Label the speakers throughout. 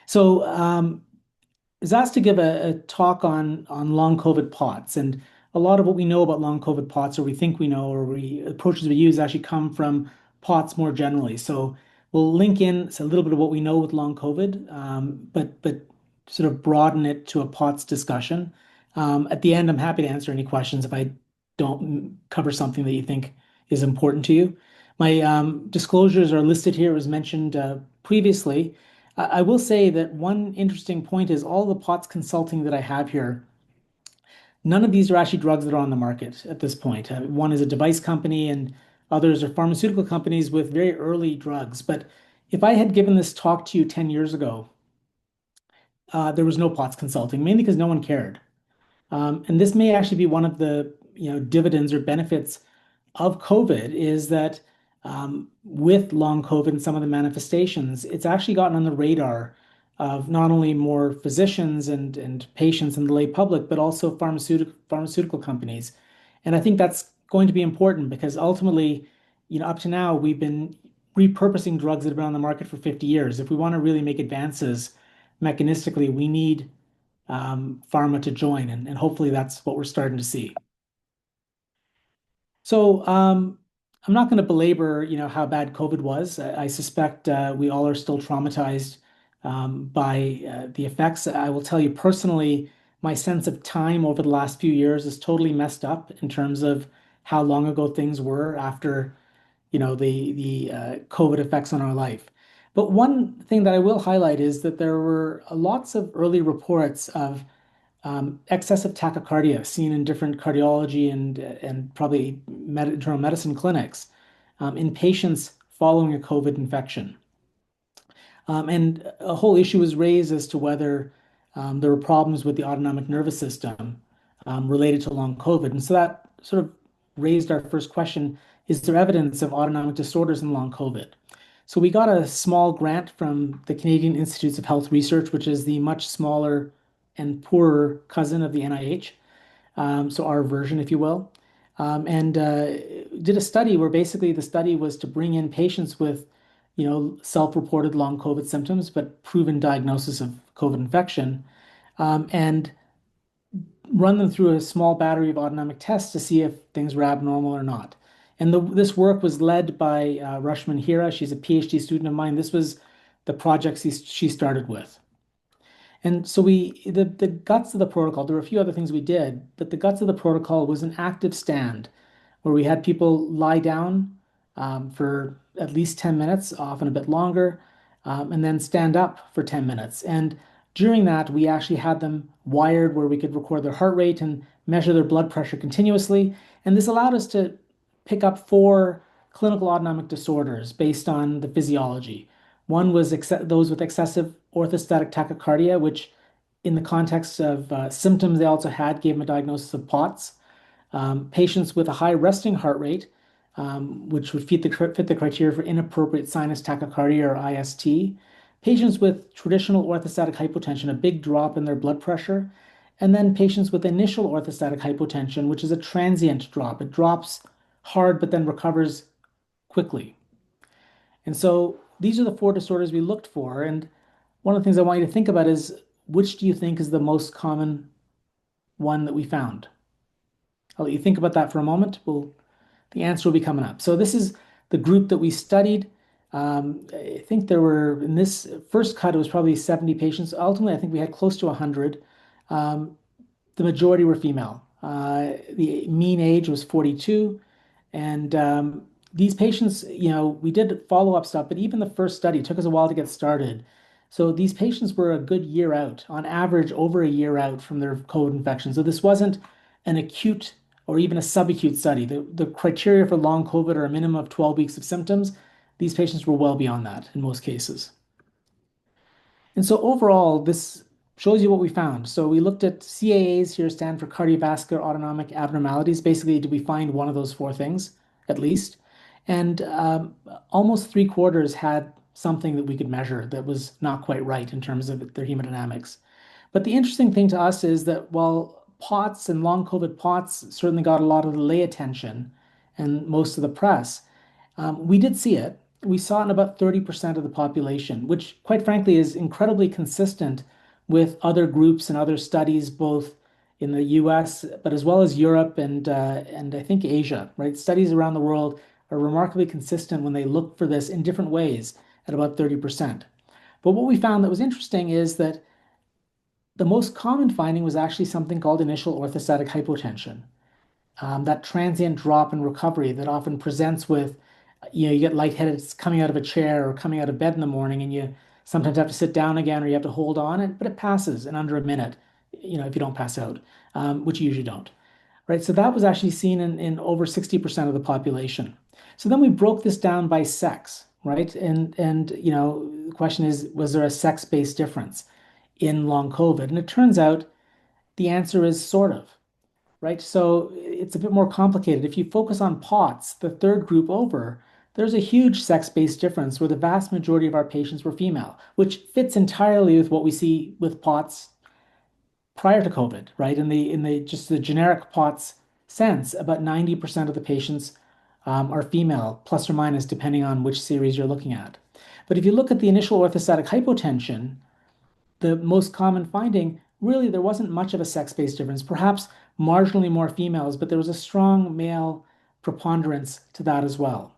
Speaker 1: So I was asked to give a talk on long COVID POTS, and a lot of what we know about long COVID POTS, or we think we know, or we approaches we use actually come from POTS more generally. So we'll link in a little bit of what we know with long COVID, but sort of broaden it to a POTS discussion. At the end, I'm happy to answer any questions if I don't cover something that you think is important to you. My disclosures are listed here, as mentioned previously. I will say that one interesting point is all the POTS consulting that I have here, none of these are actually drugs that are on the market at this point. One is a device company, and others are pharmaceutical companies with very early drugs. But if I had given this talk to you 10 years ago, there was no POTS consulting, mainly because no one cared. And this may actually be one of the dividends or benefits of COVID is that with long COVID and some of the manifestations, it's actually gotten on the radar of not only more physicians and patients in the lay public, but also pharmaceutical companies. And I think that's going to be important because ultimately, up to now, we've been repurposing drugs that have been on the market for 50 years. If we want to really make advances mechanistically, we need pharma to join, and hopefully that's what we're starting to see. So I'm not going to belabor, how bad COVID was. I suspect we all are still traumatized by the effects. I will tell you personally, my sense of time over the last few years is totally messed up in terms of how long ago things were after, the COVID effects on our life. But one thing that I will highlight is that there were lots of early reports of excessive tachycardia seen in different cardiology and probably internal medicine clinics in patients following a COVID infection. And a whole issue was raised as to whether there were problems with the autonomic nervous system related to long COVID. And so that sort of raised our first question, is there evidence of autonomic disorders in long COVID? So we got a small grant from the Canadian Institutes of Health Research, which is the much smaller and poorer cousin of the NIH, so our version, if you will, and did a study where basically the study was to bring in patients with, self-reported long COVID symptoms, but proven diagnosis of COVID infection, and run them through a small battery of autonomic tests to see if things were abnormal or not. And this work was led by Rashman Hira. She's a PhD student of mine. This was the project she started with. And so the guts of the protocol, there were a few other things we did, but the guts of the protocol was an active stand where we had people lie down for at least 10 minutes, often a bit longer, and then stand up for 10 minutes. And during that, we actually had them wired where we could record their heart rate and measure their blood pressure continuously. And this allowed us to pick up 4 clinical autonomic disorders based on the physiology. One was those with excessive orthostatic tachycardia, which in the context of symptoms they also had, gave them a diagnosis of POTS. Patients with a high resting heart rate, which would fit the criteria for inappropriate sinus tachycardia or IST. Patients with traditional orthostatic hypotension, a big drop in their blood pressure. And then patients with initial orthostatic hypotension, which is a transient drop. It drops hard, but then recovers quickly. And so these are the 4 disorders we looked for. And one of the things I want you to think about is, which do you think is the most common one that we found? I'll let you think about that for a moment. The answer will be coming up. So this is the group that we studied. I think there were, in this first cut, it was probably 70 patients. Ultimately, I think we had close to 100. The majority were female. The mean age was 42. And these patients, we did follow-up stuff, but even the first study took us a while to get started. So these patients were a good year out, on average over a year out from their COVID infection. So this wasn't an acute or even a subacute study. The criteria for long COVID are a minimum of 12 weeks of symptoms. These patients were well beyond that in most cases. And so overall, this shows you what we found. So we looked at CAAs here, stand for cardiovascular autonomic abnormalities. Basically, did we find one of those 4 things at least? And almost 3/4 had something that we could measure that was not quite right in terms of their hemodynamics. But the interesting thing to us is that while POTS and long COVID POTS certainly got a lot of the lay attention and most of the press, we did see it. we saw it in about 30% of the population, which quite frankly is incredibly consistent with other groups and other studies, both in the US, but as well as Europe and I think Asia, right? Studies around the world are remarkably consistent when they look for this in different ways at about 30%. But what we found that was interesting is that the most common finding was actually something called initial orthostatic hypotension, that transient drop in recovery that often presents with, you get lightheaded coming out of a chair or coming out of bed in the morning, and you sometimes have to sit down again or you have to hold on it, but it passes in under a minute, if you don't pass out, which you usually don't, right? So that was actually seen in over 60% of the population. So then we broke this down by sex, right? And the question is, was there a sex-based difference in long COVID? And it turns out the answer is sort of, right? So it's a bit more complicated. If you focus on POTS, the third group over, there's a huge sex-based difference where the vast majority of our patients were female, which fits entirely with what we see with POTS prior to COVID, right? In the just the generic POTS sense, about 90% of the patients are female, plus or minus, depending on which series you're looking at. But if you look at the initial orthostatic hypotension, the most common finding, really, there wasn't much of a sex-based difference, perhaps marginally more females, but there was a strong male preponderance to that as well.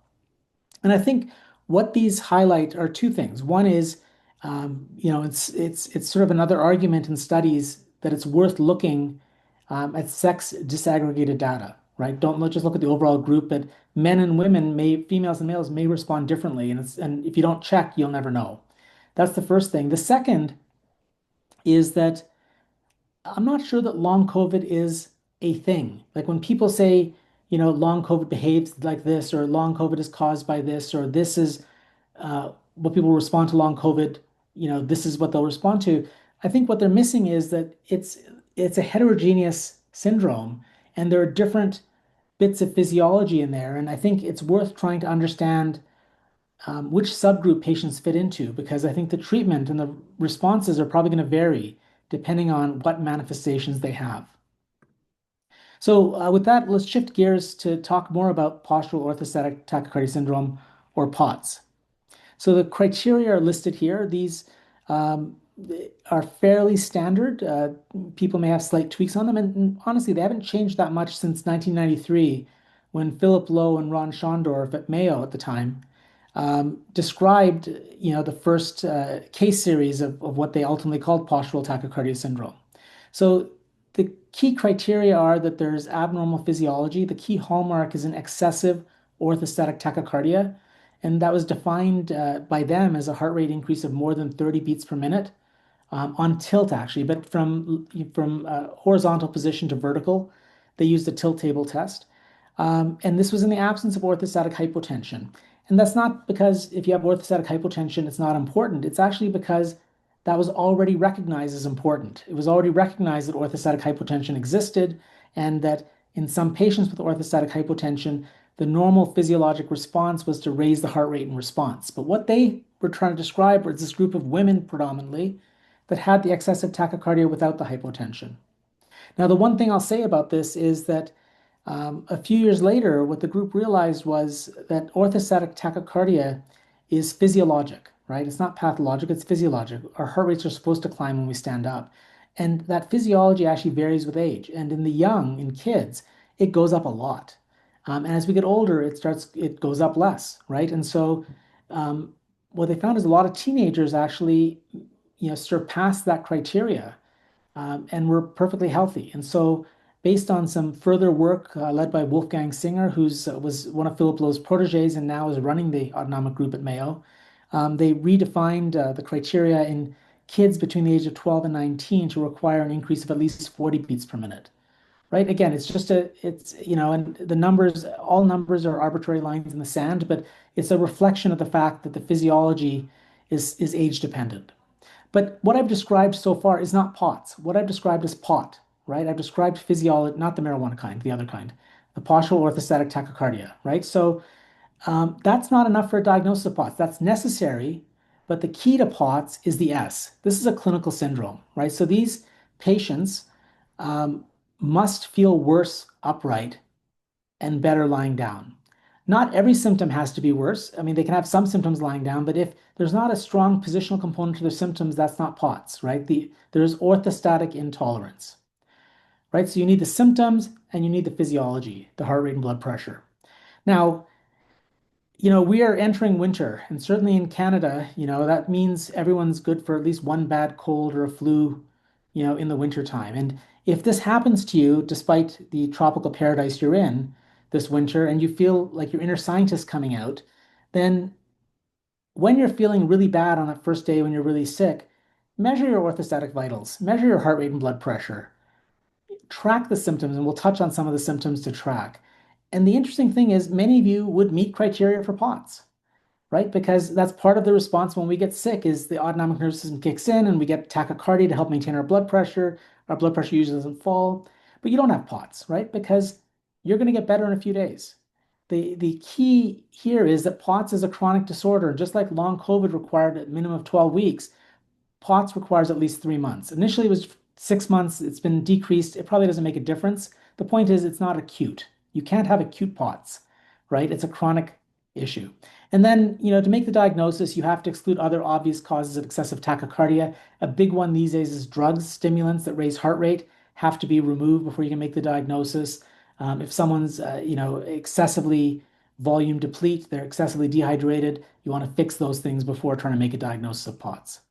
Speaker 1: And I think what these highlight are two things. One is, it's sort of another argument in studies that it's worth looking at sex disaggregated data, right? Don't just look at the overall group, but men and women females and males may respond differently, and if you don't check, you'll never know. That's the first thing. The second is that I'm not sure that long COVID is a thing. Like when people say, long COVID behaves like this, or long COVID is caused by this, or this is what people respond to long COVID, this is what they'll respond to. I think what they're missing is that it's a heterogeneous syndrome, and there are different bits of physiology in there. And I think it's worth trying to understand which subgroup patients fit into, because I think the treatment and the responses are probably going to vary depending on what manifestations they have. So with that, let's shift gears to talk more about postural orthostatic tachycardia syndrome, or POTS. So the criteria are listed here. These are fairly standard. People may have slight tweaks on them, and honestly, they haven't changed that much since 1993, when Philip Lowe and Ron Schondorf at Mayo at the time described, the first case series of what they ultimately called postural tachycardia syndrome. So the key criteria are that there's abnormal physiology. The key hallmark is an excessive orthostatic tachycardia, and that was defined by them as a heart rate increase of more than 30 beats per minute on tilt, actually, but from horizontal position to vertical. They used a tilt table test. And this was in the absence of orthostatic hypotension. And that's not because if you have orthostatic hypotension, it's not important. It's actually because that was already recognized as important. It was already recognized that orthostatic hypotension existed, and that in some patients with orthostatic hypotension, the normal physiologic response was to raise the heart rate in response. But what they were trying to describe was this group of women predominantly that had the excessive tachycardia without the hypotension. Now, the one thing I'll say about this is that a few years later, what the group realized was that orthostatic tachycardia is physiologic, right? It's not pathologic, it's physiologic. Our heart rates are supposed to climb when we stand up. And that physiology actually varies with age. And in the young, in kids, it goes up a lot. And as we get older, it goes up less, right? And so what they found is a lot of teenagers actually, surpass that criteria and were perfectly healthy. And so based on some further work led by Wolfgang Singer, who was one of Philip Lowe's proteges and now is running the autonomic group at Mayo, they redefined the criteria in kids between the age of 12 and 19 to require an increase of at least 40 beats per minute. Right? Again, and the numbers, all numbers are arbitrary lines in the sand, but it's a reflection of the fact that the physiology is age dependent. But what I've described so far is not POTS. What I've described is POT, right? I've described physiology, not the marijuana kind, the other kind, the postural orthostatic tachycardia, right? So that's not enough for a diagnosis of POTS. That's necessary, but the key to POTS is the S. This is a clinical syndrome, right? So these patients must feel worse upright and better lying down. Not every symptom has to be worse. I mean, they can have some symptoms lying down, but if there's not a strong positional component to their symptoms, that's not POTS, right? There's orthostatic intolerance, right? So you need the symptoms and you need the physiology, the heart rate and blood pressure. Now, we are entering winter, and certainly in Canada, that means everyone's good for at least one bad cold or a flu, in the winter time. And if this happens to you, despite the tropical paradise you're in this winter, and you feel like your inner scientist coming out, then when you're feeling really bad on that first day when you're really sick, measure your orthostatic vitals, measure your heart rate and blood pressure, track the symptoms, and we'll touch on some of the symptoms to track. And the interesting thing is, many of you would meet criteria for POTS, right? Because that's part of the response when we get sick is the autonomic nervous system kicks in and we get tachycardia to help maintain our blood pressure. Our blood pressure usually doesn't fall, but you don't have POTS, right? Because you're going to get better in a few days. The key here is that POTS is a chronic disorder. Just like long COVID required a minimum of 12 weeks, POTS requires at least 3 months. Initially, it was 6 months. It's been decreased. It probably doesn't make a difference. The point is, it's not acute. You can't have acute POTS, right? It's a chronic issue. And then, to make the diagnosis, you have to exclude other obvious causes of excessive tachycardia. A big one these days is drugs, stimulants that raise heart rate have to be removed before you can make the diagnosis. If someone's, excessively volume deplete, they're excessively dehydrated, you want to fix those things before trying to make a diagnosis of POTS.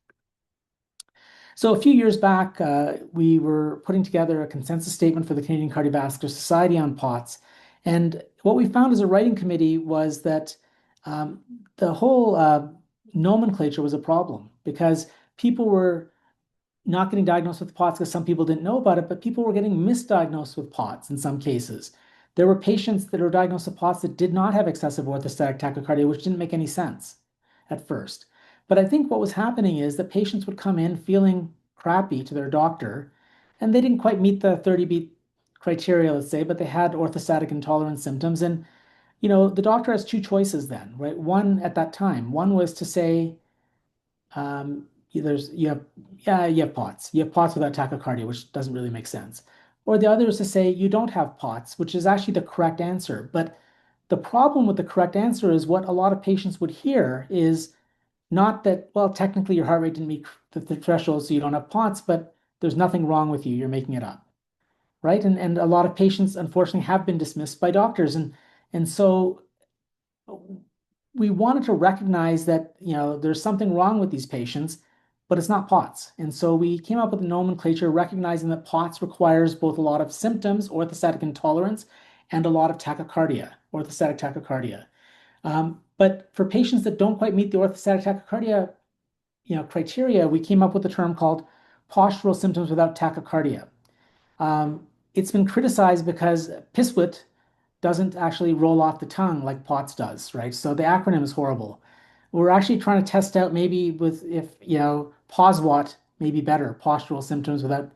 Speaker 1: So a few years back, we were putting together a consensus statement for the Canadian Cardiovascular Society on POTS. And what we found as a writing committee was that the whole nomenclature was a problem because people were not getting diagnosed with POTS because some people didn't know about it, but people were getting misdiagnosed with POTS in some cases. There were patients that were diagnosed with POTS that did not have excessive orthostatic tachycardia, which didn't make any sense at first. But I think what was happening is that patients would come in feeling crappy to their doctor, and they didn't quite meet the 30-beat criteria, let's say, but they had orthostatic intolerance symptoms. And, the doctor has two choices then, right? One at that time, one was to say, you have POTS. You have POTS without tachycardia, which doesn't really make sense. Or the other is to say you don't have POTS, which is actually the correct answer. But the problem with the correct answer is what a lot of patients would hear is not that, well, technically your heart rate didn't meet the threshold, so you don't have POTS, but there's nothing wrong with you. You're making it up, right? And a lot of patients, unfortunately, have been dismissed by doctors. And so we wanted to recognize that, there's something wrong with these patients, but it's not POTS. And so we came up with a nomenclature recognizing that POTS requires both a lot of symptoms, orthostatic intolerance, and a lot of tachycardia, orthostatic tachycardia. But for patients that don't quite meet the orthostatic tachycardia, criteria, we came up with a term called postural symptoms without tachycardia. It's been criticized because PISWIT doesn't actually roll off the tongue like POTS does, right? So the acronym is horrible. We're actually trying to test out maybe if POSWAT may be better, postural symptoms without.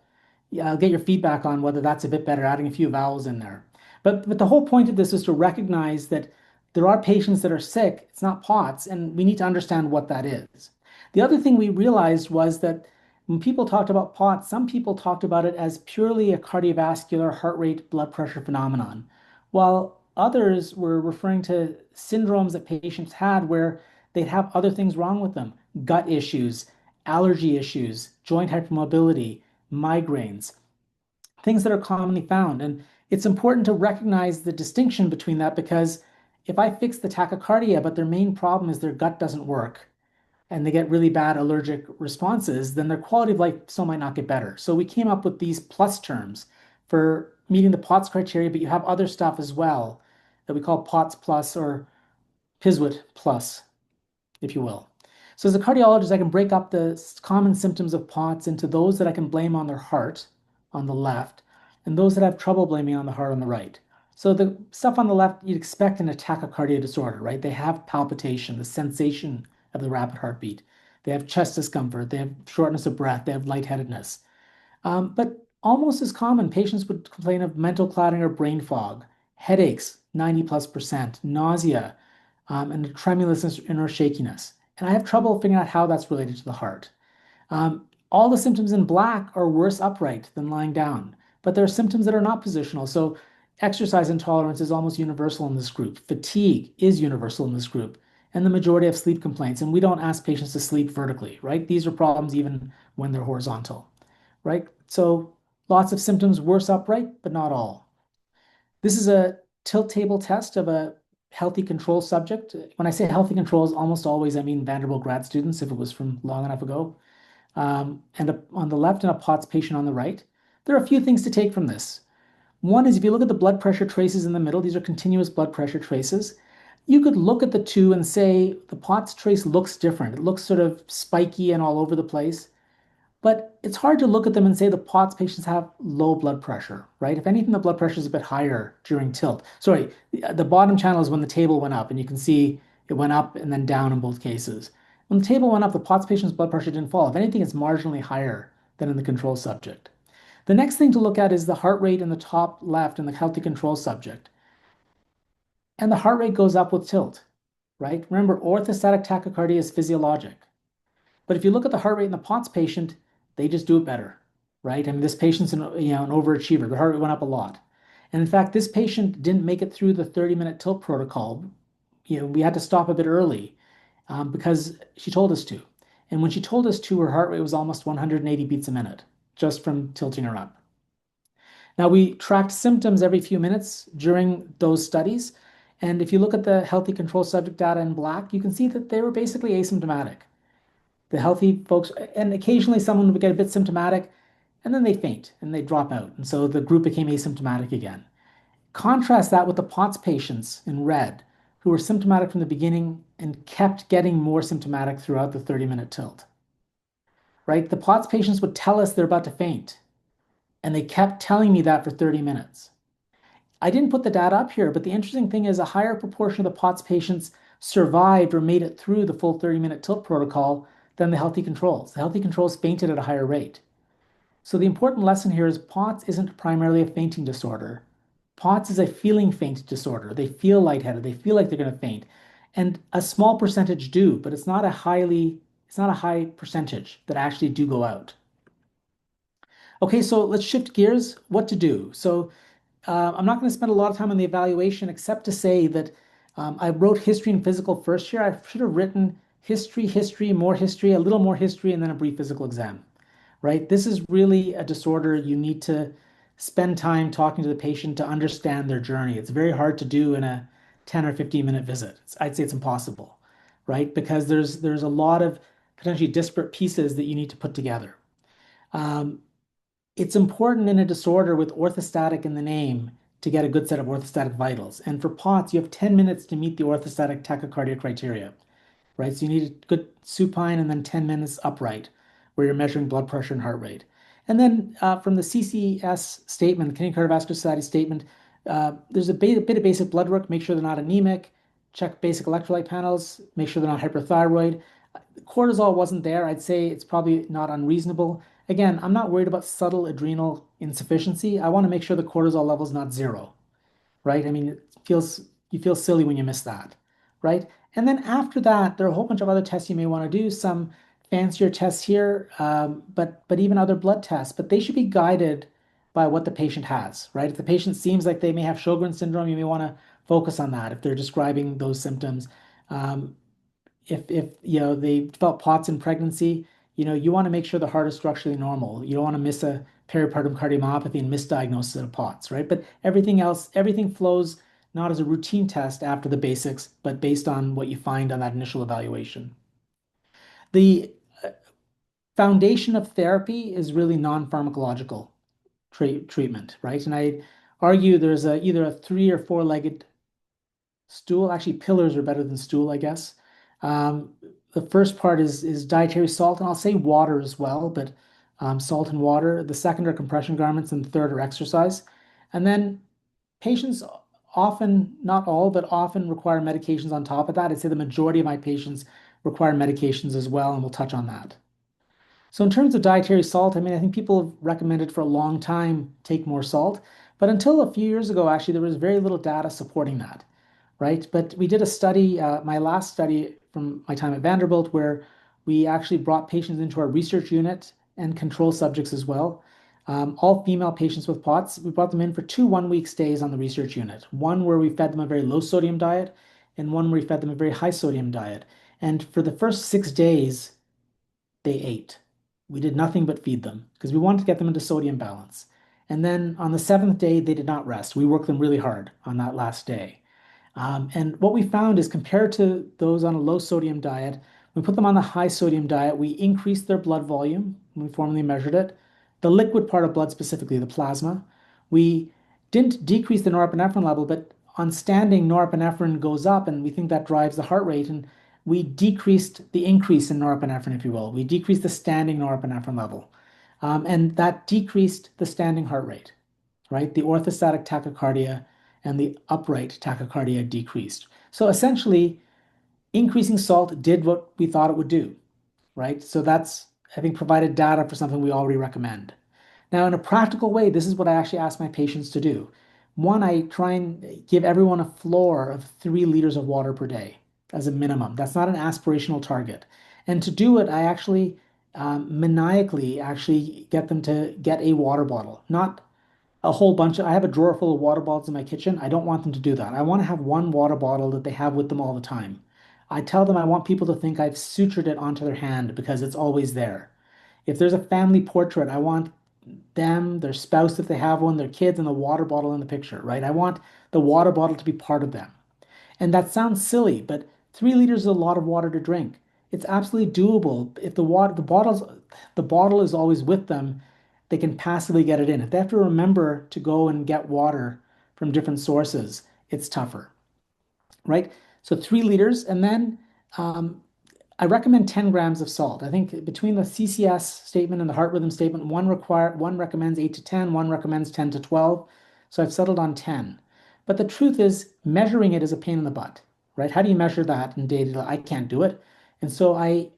Speaker 1: I'll get your feedback on whether that's a bit better, adding a few vowels in there. But the whole point of this is to recognize that there are patients that are sick. It's not POTS, and we need to understand what that is. The other thing we realized was that when people talked about POTS, some people talked about it as purely a cardiovascular heart rate blood pressure phenomenon, while others were referring to syndromes that patients had where they'd have other things wrong with them, gut issues, allergy issues, joint hypermobility, migraines, things that are commonly found. And it's important to recognize the distinction between that because if I fix the tachycardia, but their main problem is their gut doesn't work and they get really bad allergic responses, then their quality of life still might not get better. So we came up with these plus terms for meeting the POTS criteria, but you have other stuff as well that we call POTS plus or PISWIT plus, if you will. So as a cardiologist, I can break up the common symptoms of POTS into those that I can blame on their heart on the left and those that have trouble blaming on the heart on the right. So the stuff on the left you'd expect in a tachycardia disorder, right? They have palpitation, the sensation of the rapid heartbeat. They have chest discomfort. They have shortness of breath. They have lightheadedness. But almost as common, patients would complain of mental clouding or brain fog, headaches, 90+%, nausea, and a tremulous inner shakiness. And I have trouble figuring out how that's related to the heart. All the symptoms in black are worse upright than lying down, but there are symptoms that are not positional. So Exercise intolerance is almost universal in this group. Fatigue is universal in this group. And the majority have sleep complaints. And we don't ask patients to sleep vertically, right? These are problems even when they're horizontal, right? So lots of symptoms worse upright, but not all. This is a tilt table test of a healthy control subject. When I say healthy controls, almost always I mean Vanderbilt grad students, if it was from long enough ago. On the left and a POTS patient on the right. There are a few things to take from this. One is if you look at the blood pressure traces in the middle, these are continuous blood pressure traces. You could look at the two and say the POTS trace looks different. It looks sort of spiky and all over the place. But it's hard to look at them and say the POTS patients have low blood pressure, right? If anything, the blood pressure is a bit higher during tilt. Sorry, the bottom channel is when the table went up, and you can see it went up and then down in both cases. When the table went up, the POTS patient's blood pressure didn't fall. If anything, it's marginally higher than in the control subject. The next thing to look at is the heart rate in the top left in the healthy control subject. And the heart rate goes up with tilt, right? Remember, orthostatic tachycardia is physiologic. But if you look at the heart rate in the POTS patient, they just do it better, right? I mean, this patient's an overachiever. The heart rate went up a lot. And in fact, this patient didn't make it through the 30-minute tilt protocol. We had to stop a bit early because she told us to. And when she told us to, her heart rate was almost 180 beats a minute just from tilting her up. Now, we tracked symptoms every few minutes during those studies. And if you look at the healthy control subject data in black, you can see that they were basically asymptomatic. The healthy folks, and occasionally someone would get a bit symptomatic, and then they faint and they drop out. And so the group became asymptomatic again. Contrast that with the POTS patients in red, who were symptomatic from the beginning and kept getting more symptomatic throughout the 30-minute tilt. Right? The POTS patients would tell us they're about to faint, and they kept telling me that for 30 minutes. I didn't put the data up here, but the interesting thing is a higher proportion of the POTS patients survived or made it through the full 30-minute tilt protocol than the healthy controls. The healthy controls fainted at a higher rate. So the important lesson here is POTS isn't primarily a fainting disorder. POTS is a feeling faint disorder. They feel lightheaded. They feel like they're going to faint. And a small percentage do, but it's not a high percentage that actually do go out. Okay, so let's shift gears. What to do? So I'm not going to spend a lot of time on the evaluation except to say that I wrote history and physical first year. I should have written history, more history, a little more history, and then a brief physical exam, right? This is really a disorder you need to spend time talking to the patient to understand their journey. It's very hard to do in a 10 or 15-minute visit. I'd say it's impossible, right? Because there's a lot of potentially disparate pieces that you need to put together. It's important in a disorder with orthostatic in the name to get a good set of orthostatic vitals. And for POTS, you have 10 minutes to meet the orthostatic tachycardia criteria, right? So you need a good supine and then 10 minutes upright where you're measuring blood pressure and heart rate. And then from the CCS statement, the Canadian Cardiovascular Society statement, there's a bit of basic blood work, make sure they're not anemic, check basic electrolyte panels, make sure they're not hyperthyroid. Cortisol wasn't there. I'd say it's probably not unreasonable. Again, I'm not worried about subtle adrenal insufficiency. I want to make sure the cortisol level is not zero, right? I mean, you feel silly when you miss that, right? And then after that, there are a whole bunch of other tests you may want to do, some fancier tests here, but even other blood tests, but they should be guided by what the patient has, right? If the patient seems like they may have Sjogren's syndrome, you may want to focus on that if they're describing those symptoms. If they develop POTS in pregnancy, you want to make sure the heart is structurally normal. You don't want to miss a peripartum cardiomyopathy and misdiagnosis of POTS, right? But everything flows not as a routine test after the basics, but based on what you find on that initial evaluation. The foundation of therapy is really non-pharmacological treatment, right? And I argue there's either a 3 or 4-legged stool. Actually, pillars are better than stool, I guess. The first part is dietary salt, and I'll say water as well, but salt and water. The second are compression garments, and the third are exercise. And then patients often, not all, but often require medications on top of that. I'd say the majority of my patients require medications as well, and we'll touch on that. So in terms of dietary salt, I mean, I think people have recommended for a long time take more salt, but until a few years ago, actually, there was very little data supporting that, right? But we did a study, my last study from my time at Vanderbilt, where we actually brought patients into our research unit and control subjects as well. all female patients with POTS. We brought them in for 2 one-week stays on the research unit. One where we fed them a very low sodium diet and one where we fed them a very high sodium diet. And for the first 6 days, they ate. We did nothing but feed them because we wanted to get them into sodium balance. And then on the 7th day, they did not rest. We worked them really hard on that last day. And what we found is compared to those on a low sodium diet, we put them on the high sodium diet, we increased their blood volume when we formally measured it, the liquid part of blood specifically, the plasma. We didn't decrease the norepinephrine level, but on standing, norepinephrine goes up, and we think that drives the heart rate. And we decreased the increase in norepinephrine, if you will. We decreased the standing norepinephrine level. And that decreased the standing heart rate, right? The orthostatic tachycardia and the upright tachycardia decreased. So essentially, increasing salt did what we thought it would do, right? So that's, I think, provided data for something we already recommend. Now, in a practical way, this is what I actually ask my patients to do. One, I try and give everyone a floor of 3 liters of water per day as a minimum. That's not an aspirational target. And to do it, I actually maniacally actually get them to get a water bottle, not a whole bunch. I have a drawer full of water bottles in my kitchen. I don't want them to do that. I want to have one water bottle that they have with them all the time. I tell them I want people to think I've sutured it onto their hand because it's always there. If there's a family portrait, I want them, their spouse, if they have one, their kids, and the water bottle in the picture, right? I want the water bottle to be part of them. And that sounds silly, but 3 liters is a lot of water to drink. It's absolutely doable. If the bottle is always with them, they can passively get it in. If they have to remember to go and get water from different sources, it's tougher, right? So 3 liters, and then I recommend 10 grams of salt. I think between the CCS statement and the heart rhythm statement, one recommends 8 to 10, one recommends 10 to 12. So I've settled on 10. But the truth is, measuring it is a pain in the butt, right? How do you measure that in data? I can't do it. And so I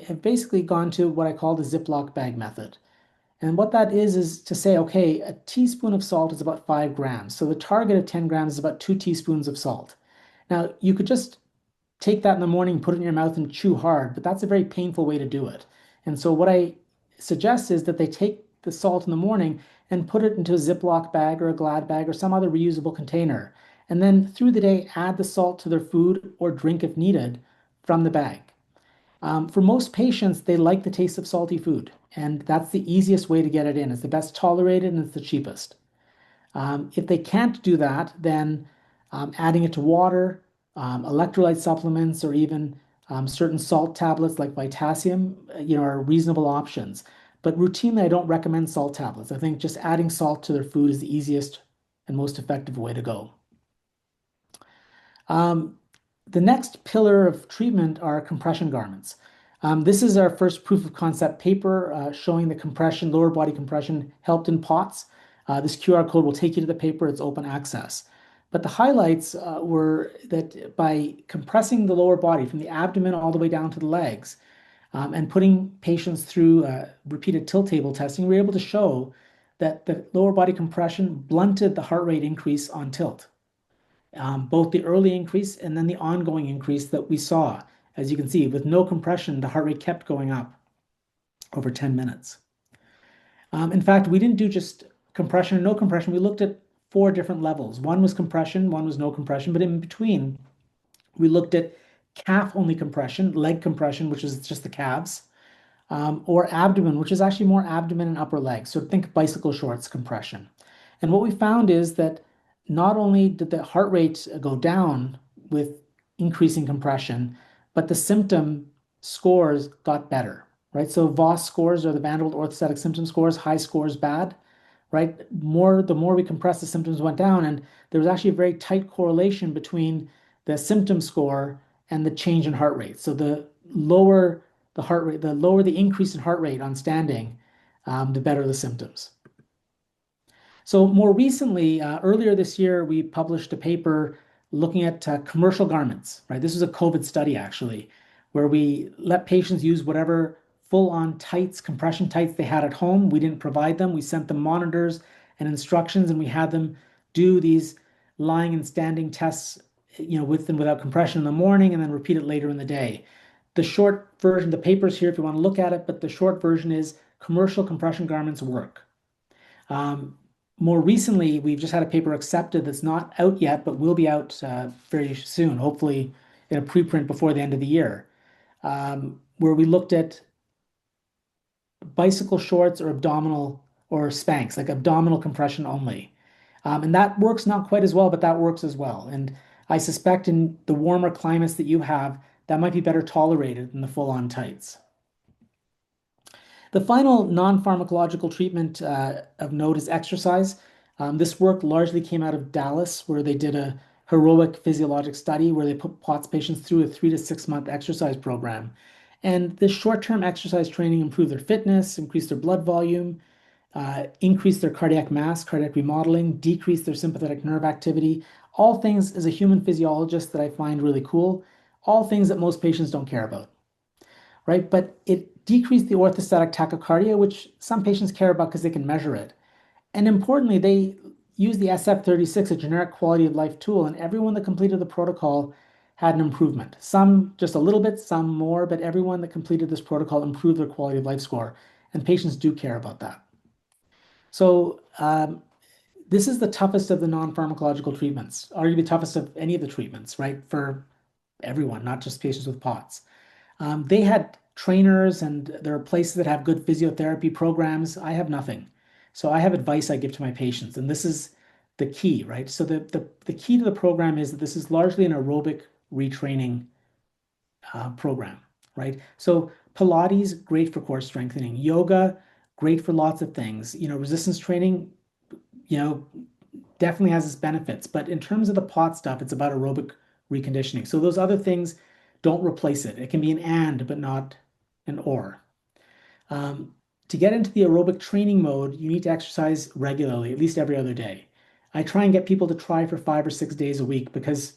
Speaker 1: have basically gone to what I call the Ziploc bag method. And what that is to say, okay, a teaspoon of salt is about 5 grams. So the target of 10 grams is about 2 teaspoons of salt. Now, you could just take that in the morning, put it in your mouth and chew hard, but that's a very painful way to do it. And so what I suggest is that they take the salt in the morning and put it into a Ziploc bag or a Glad bag or some other reusable container. And then through the day, add the salt to their food or drink if needed from the bag. For most patients, they like the taste of salty food, and that's the easiest way to get it in. It's the best tolerated and it's the cheapest. If they can't do that, then adding it to water, electrolyte supplements, or even certain salt tablets like Vitacium, are reasonable options. But routinely, I don't recommend salt tablets. I think just adding salt to their food is the easiest and most effective way to go. The next pillar of treatment are compression garments. This is our first proof of concept paper showing the compression, lower body compression helped in POTS. This QR code will take you to the paper. It's open access. But the highlights were that by compressing the lower body from the abdomen all the way down to the legs and putting patients through repeated tilt table testing, we were able to show that the lower body compression blunted the heart rate increase on tilt. Both the early increase and then the ongoing increase that we saw. As you can see, with no compression, the heart rate kept going up over 10 minutes. In fact, we didn't do just compression or no compression. We looked at 4 different levels. One was compression, one was no compression, but in between, we looked at calf-only compression, leg compression, which is just the calves, or abdomen, which is actually more abdomen and upper legs. So think bicycle shorts compression. And what we found is that not only did the heart rate go down with increasing compression, but the symptom scores got better, right? So VOS scores, or the Vanderbilt Orthostatic Symptom Scores, high scores bad, right? The more we compressed, the symptoms went down, and there was actually a very tight correlation between the symptom score and the change in heart rate. So the lower the heart rate, the lower the increase in heart rate on standing, the better the symptoms. So more recently, earlier this year, we published a paper looking at commercial garments, right? This was a COVID study, actually, where we let patients use whatever full-on tights, compression tights they had at home. We didn't provide them. We sent them monitors and instructions, and we had them do these lying and standing tests, with and without compression in the morning, and then repeat it later in the day. The short version, the paper's here if you want to look at it, but the short version is commercial compression garments work. More recently, we've just had a paper accepted that's not out yet, but will be out very soon, hopefully in a preprint before the end of the year, where we looked at bicycle shorts or abdominal or Spanx, like abdominal compression only. And that works not quite as well, but that works as well. And I suspect in the warmer climates that you have, that might be better tolerated than the full-on tights. The final non-pharmacological treatment of note is exercise. This work largely came out of Dallas, where they did a heroic physiologic study where they put POTS patients through a 3 to 6 month exercise program. And this short-term exercise training improved their fitness, increased their blood volume, increased their cardiac mass, cardiac remodeling, decreased their sympathetic nerve activity. All things as a human physiologist that I find really cool, all things that most patients don't care about, right? But it decreased the orthostatic tachycardia, which some patients care about because they can measure it. And importantly, they used the SF-36, a generic quality of life tool, and everyone that completed the protocol had an improvement. Some just a little bit, some more, but everyone that completed this protocol improved their quality of life score, and patients do care about that. So this is the toughest of the non-pharmacological treatments, arguably the toughest of any of the treatments, right? For everyone, not just patients with POTS. They had trainers and there are places that have good physiotherapy programs. I have nothing. So I have advice I give to my patients, and this is the key, right? So the key to the program is that this is largely an aerobic retraining program, right? So Pilates, great for core strengthening. Yoga, great for lots of things. Resistance training, definitely has its benefits. But in terms of the pot stuff, it's about aerobic reconditioning. So those other things don't replace it. It can be an and, but not an or. To get into the aerobic training mode, you need to exercise regularly, at least every other day. I try and get people to try for 5 or 6 days a week because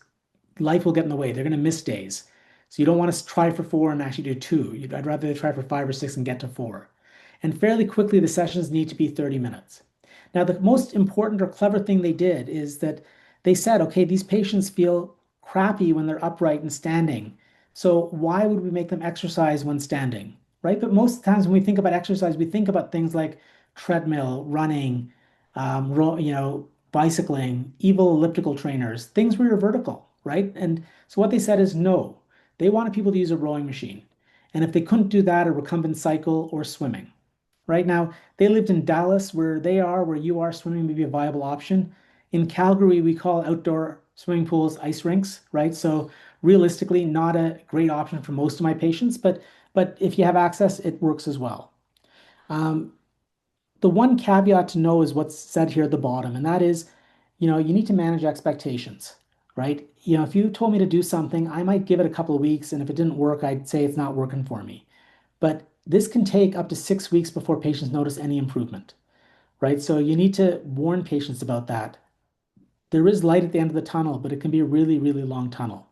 Speaker 1: life will get in the way. They're going to miss days. So you don't want to try for 4 and actually do 2. I'd rather they try for 5 or 6 and get to 4. And fairly quickly, the sessions need to be 30 minutes. Now, the most important or clever thing they did is that they said, okay, these patients feel crappy when they're upright and standing. So why would we make them exercise when standing, right? But most times when we think about exercise, we think about things like treadmill, running, bicycling, evil elliptical trainers, things where you're vertical, right? And so what they said is no, they wanted people to use a rowing machine. And if they couldn't do that, a recumbent cycle or swimming. Right now, they lived in Dallas, where you are, swimming may be a viable option. In Calgary, we call outdoor swimming pools ice rinks, right? So realistically, not a great option for most of my patients, but if you have access, it works as well. The one caveat to know is what's said here at the bottom, and that is, you need to manage expectations, right? If you told me to do something, I might give it a couple of weeks, and if it didn't work, I'd say it's not working for me. But this can take up to 6 weeks before patients notice any improvement, right? So you need to warn patients about that. There is light at the end of the tunnel, but it can be a really, really long tunnel.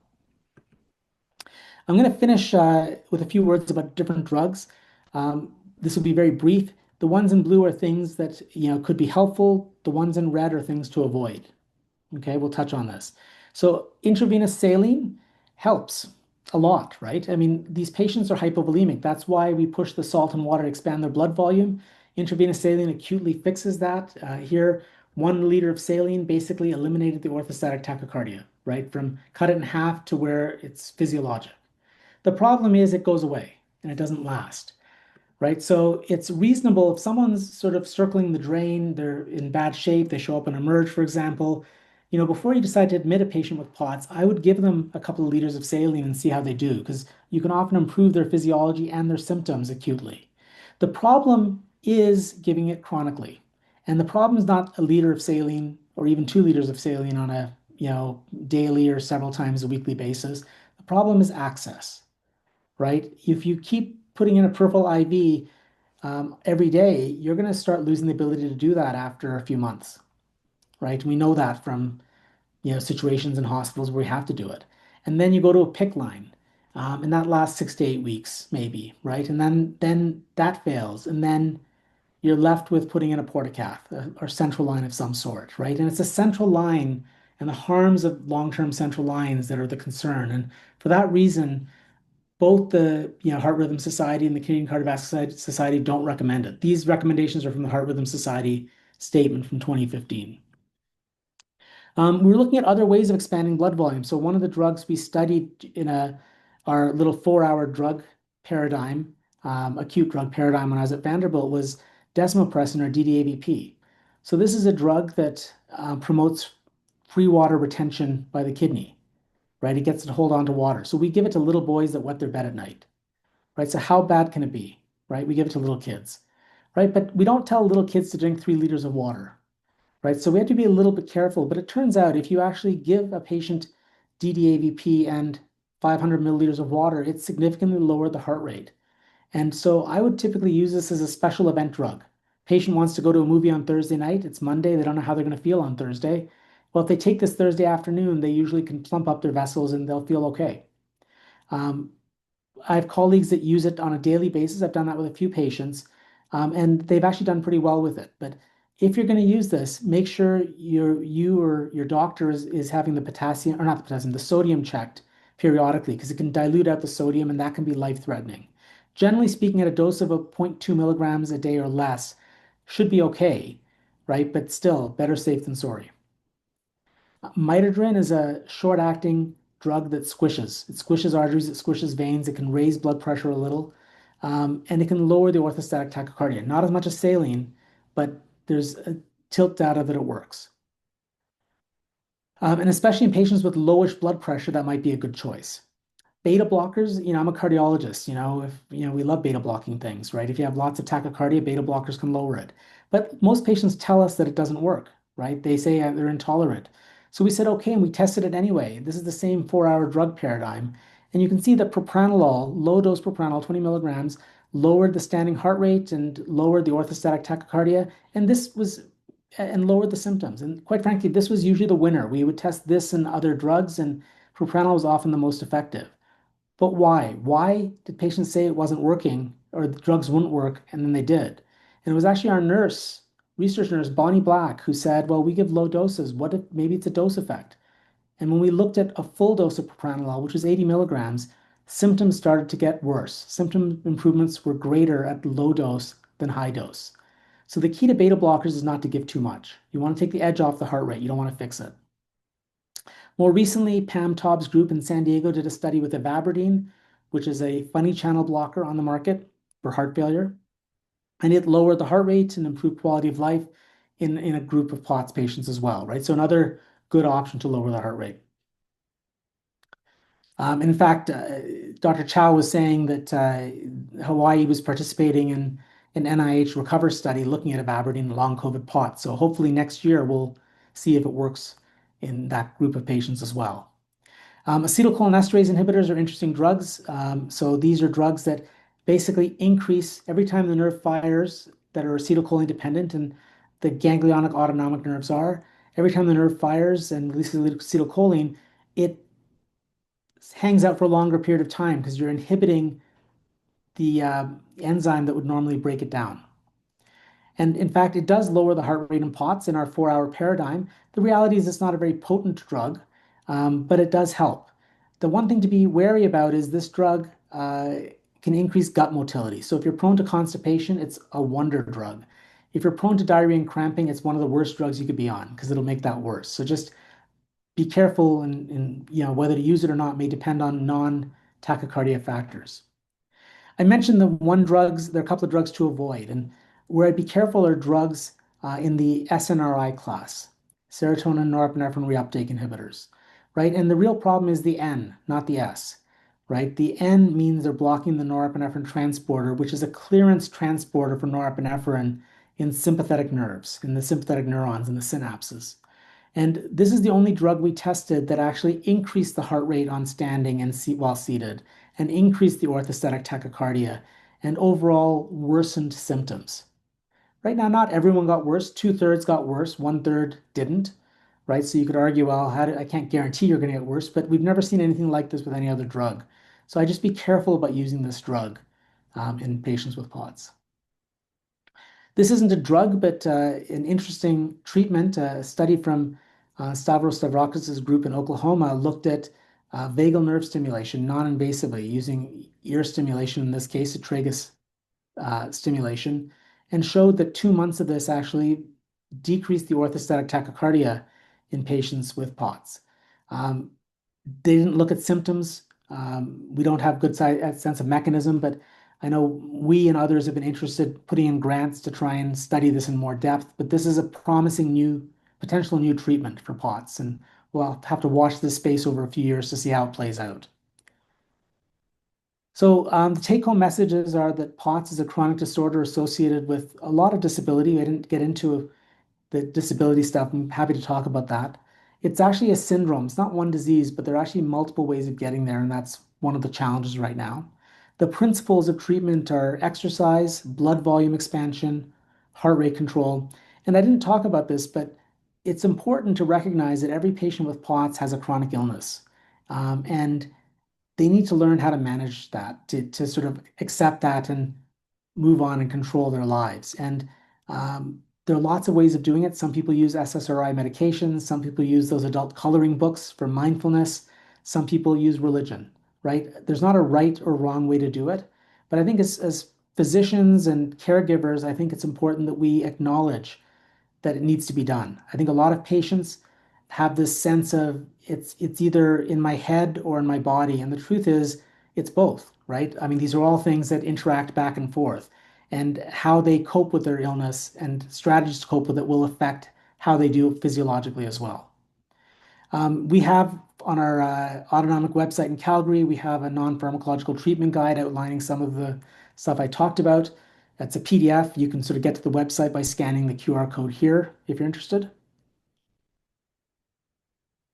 Speaker 1: I'm going to finish with a few words about different drugs. This will be very brief. The ones in blue are things that could be helpful. The ones in red are things to avoid. Okay, we'll touch on this. So intravenous saline helps a lot, right? I mean, these patients are hypovolemic. That's why we push the salt and water to expand their blood volume. Intravenous saline acutely fixes that. Here, 1 liter of saline basically eliminated the orthostatic tachycardia, right? From cut it in half to where it's physiologic. The problem is it goes away and it doesn't last, right? So it's reasonable if someone's sort of circling the drain, they're in bad shape, they show up on Emerge, for example, before you decide to admit a patient with POTS, I would give them a couple of liters of saline and see how they do, because you can often improve their physiology and their symptoms acutely. The problem is giving it chronically. And the problem is not a liter of saline or even 2 liters of saline on a daily or several times a weekly basis. The problem is access, right? If you keep putting in a peripheral IV every day, you're going to start losing the ability to do that after a few months, right? We know that from situations in hospitals where we have to do it. And then you go to a PICC line, and that lasts 6 to 8 weeks, maybe, right? And then that fails, and then you're left with putting in a portacath or central line of some sort, right? And it's a central line and the harms of long-term central lines that are the concern. And for that reason, both the Heart Rhythm Society and the Canadian Cardiovascular Society don't recommend it. These recommendations are from the Heart Rhythm Society statement from 2015. We were looking at other ways of expanding blood volume. So one of the drugs we studied in our little 4-hour drug paradigm, acute drug paradigm when I was at Vanderbilt, was desmopressin or DDAVP. So this is a drug that promotes free water retention by the kidney, right? It gets it to hold on to water. So we give it to little boys that wet their bed at night, right? So how bad can it be, right? We give it to little kids, right? But we don't tell little kids to drink 3 liters of water, right? So we have to be a little bit careful. But it turns out if you actually give a patient DDAVP and 500 milliliters of water, it significantly lowered the heart rate. And so I would typically use this as a special event drug. Patient wants to go to a movie on Thursday night. It's Monday. They don't know how they're going to feel on Thursday. Well, if they take this Thursday afternoon, they usually can plump up their vessels and they'll feel okay. I have colleagues that use it on a daily basis. I've done that with a few patients, and they've actually done pretty well with it. But if you're going to use this, make sure you or your doctor is having the potassium, or not the potassium, the sodium checked periodically, because it can dilute out the sodium and that can be life-threatening. Generally speaking, at a dose of 0.2 milligrams a day or less should be okay, right? But still, better safe than sorry. Midodrine is a short-acting drug that squishes. It squishes arteries, it squishes veins, it can raise blood pressure a little, and it can lower the orthostatic tachycardia. Not as much as saline, but there's a tilt data that it works. And especially in patients with lowish blood pressure, that might be a good choice. Beta blockers, I'm a cardiologist, we love beta blocking things, right? If you have lots of tachycardia, beta blockers can lower it. But most patients tell us that it doesn't work, right? They say they're intolerant. So we said, okay, and we tested it anyway. This is the same 4-hour drug paradigm. And you can see that propranolol, low dose propranolol, 20 milligrams, lowered the standing heart rate and lowered the orthostatic tachycardia. And lowered the symptoms. And quite frankly, this was usually the winner. We would test this and other drugs, and propranolol was often the most effective. But why? Why did patients say it wasn't working or the drugs wouldn't work, and then they did? And it was actually our research nurse, Bonnie Black, who said, well, we give low doses. What if maybe it's a dose effect? And when we looked at a full dose of propranolol, which was 80 milligrams, symptoms started to get worse. Symptom improvements were greater at low dose than high dose. So the key to beta blockers is not to give too much. You want to take the edge off the heart rate. You don't want to fix it. More recently, Pam Taub's group in San Diego did a study with ivabradine, which is a funny channel blocker on the market for heart failure. And it lowered the heart rate and improved quality of life in a group of POTS patients as well, right? So another good option to lower the heart rate. In fact, Dr. Chow was saying that Hawaii was participating in an NIH RECOVER study looking at ivabradine in long COVID POTS. So hopefully next year we'll see if it works in that group of patients as well. Acetylcholinesterase inhibitors are interesting drugs. So these are drugs that basically increase every time the nerve fires that are acetylcholine dependent, and the ganglionic autonomic nerves are. Every time the nerve fires and releases acetylcholine, it hangs out for a longer period of time because you're inhibiting the enzyme that would normally break it down. And in fact, it does lower the heart rate in POTS in our 4-hour paradigm. The reality is it's not a very potent drug, but it does help. The one thing to be wary about is this drug can increase gut motility. So if you're prone to constipation, it's a wonder drug. If you're prone to diarrhea and cramping, it's one of the worst drugs you could be on because it'll make that worse. So just be careful, and whether to use it or not may depend on non-tachycardia factors. I mentioned there are a couple of drugs to avoid, and where I'd be careful are drugs in the SNRI class, serotonin norepinephrine reuptake inhibitors, right? And the real problem is the N, not the S, right? The N means they're blocking the norepinephrine transporter, which is a clearance transporter for norepinephrine in sympathetic nerves, in the sympathetic neurons, in the synapses. And this is the only drug we tested that actually increased the heart rate on standing and while seated, and increased the orthostatic tachycardia, and overall worsened symptoms. Right now, not everyone got worse. 2/3 got worse, 1/3 didn't, right? So you could argue, well, I can't guarantee you're going to get worse, but we've never seen anything like this with any other drug. So I just be careful about using this drug in patients with POTS. This isn't a drug, but an interesting treatment. A study from Stavros Stavrakis' group in Oklahoma looked at vagal nerve stimulation non-invasively using ear stimulation, in this case, a tragus stimulation, and showed that 2 months of this actually decreased the orthostatic tachycardia in patients with POTS. They didn't look at symptoms. We don't have good sense of mechanism, but I know we and others have been interested putting in grants to try and study this in more depth. But this is a promising potential new treatment for POTS, and we'll have to watch this space over a few years to see how it plays out. So the take-home messages are that POTS is a chronic disorder associated with a lot of disability. I didn't get into the disability stuff. I'm happy to talk about that. It's actually a syndrome. It's not one disease, but there are actually multiple ways of getting there, and that's one of the challenges right now. The principles of treatment are exercise, blood volume expansion, heart rate control. And I didn't talk about this, but it's important to recognize that every patient with POTS has a chronic illness. And they need to learn how to manage that, to sort of accept that and move on and control their lives. And there are lots of ways of doing it. Some people use SSRI medications. Some people use those adult coloring books for mindfulness. Some people use religion, right? There's not a right or wrong way to do it. But I think as physicians and caregivers, I think it's important that we acknowledge that it needs to be done. I think a lot of patients have this sense of it's either in my head or in my body, and the truth is it's both, right? I mean, these are all things that interact back and forth, and how they cope with their illness and strategies to cope with it will affect how they do physiologically as well. We have on our autonomic website in Calgary, we have a non-pharmacological treatment guide outlining some of the stuff I talked about. That's a PDF. You can sort of get to the website by scanning the QR code here if you're interested.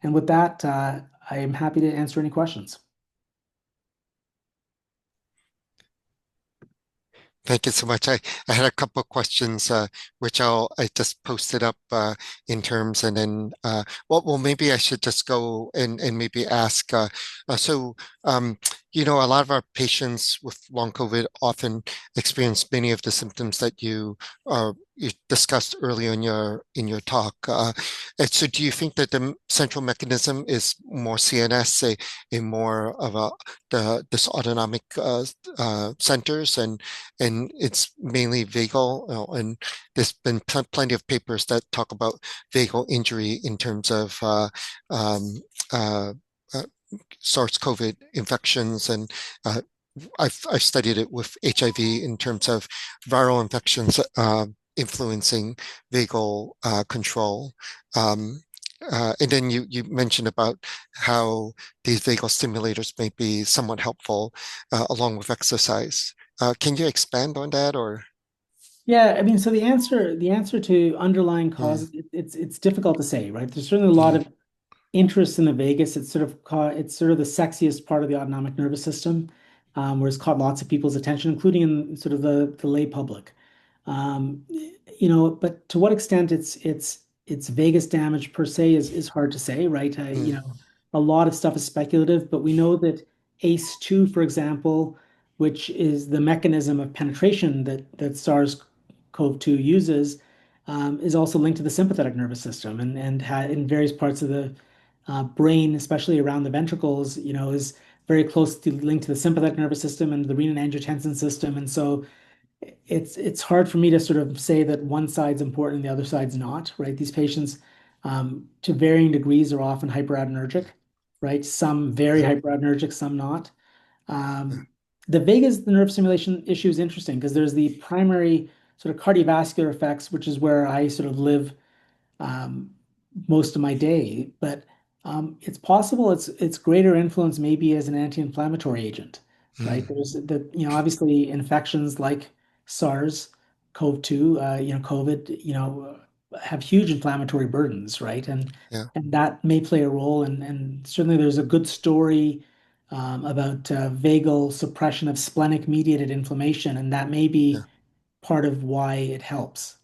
Speaker 1: And with that, I am happy to answer any questions.
Speaker 2: Thank you so much. I had a couple of questions, which I just posted up in terms, and then well, maybe I should just go and maybe ask. So, a lot of our patients with long COVID often experience many of the symptoms that you discussed earlier in your talk. And so, do you think that the central mechanism is more CNS, a more of this autonomic centers, and it's mainly vagal, and there's been plenty of papers that talk about vagal injury in terms of uh, uh, SARS-CoV infections, and I've studied it with HIV in terms of viral infections influencing vagal control. And then you mentioned about how these vagal stimulators may be somewhat helpful along with exercise. Can you expand on that, or?
Speaker 1: Yeah, I mean, so the answer to underlying
Speaker 2: Mm,
Speaker 1: causes, it's difficult to say, right? There's certainly a lot
Speaker 2: mm,
Speaker 1: of interest in the vagus. It's sort of the sexiest part of the autonomic nervous system, where it's caught lots of people's attention, including in sort of the lay public. Um, but to what extent it's vagus damage per se is hard to say, right?
Speaker 2: mm,
Speaker 1: A lot of stuff is speculative, but we know that ACE2, for example, which is the mechanism of penetration that SARS-CoV-2 uses, is also linked to the sympathetic nervous system and in various parts of the brain, especially around the ventricles, is very closely linked to the sympathetic nervous system and the renin-angiotensin system. And so it's hard for me to sort of say that one side's important and the other side's not, right? These patients, to varying degrees, are often hyperadrenergic, right? Some very
Speaker 2: yeah,
Speaker 1: hyperadrenergic, some not.
Speaker 2: yeah,
Speaker 1: Um, the vagus nerve stimulation issue is interesting because there's the primary sort of cardiovascular effects, which is where I sort of live um, most of my day. But it's possible it's greater influence maybe as an anti-inflammatory agent, right?
Speaker 2: mm,
Speaker 1: There's obviously infections like SARS-CoV-2, COVID, have huge inflammatory burdens, right?
Speaker 2: yeah,
Speaker 1: And that may play a role. And certainly there's a good story about vagal suppression of splenic mediated inflammation, and that may
Speaker 2: yeah.
Speaker 1: be part of why it helps.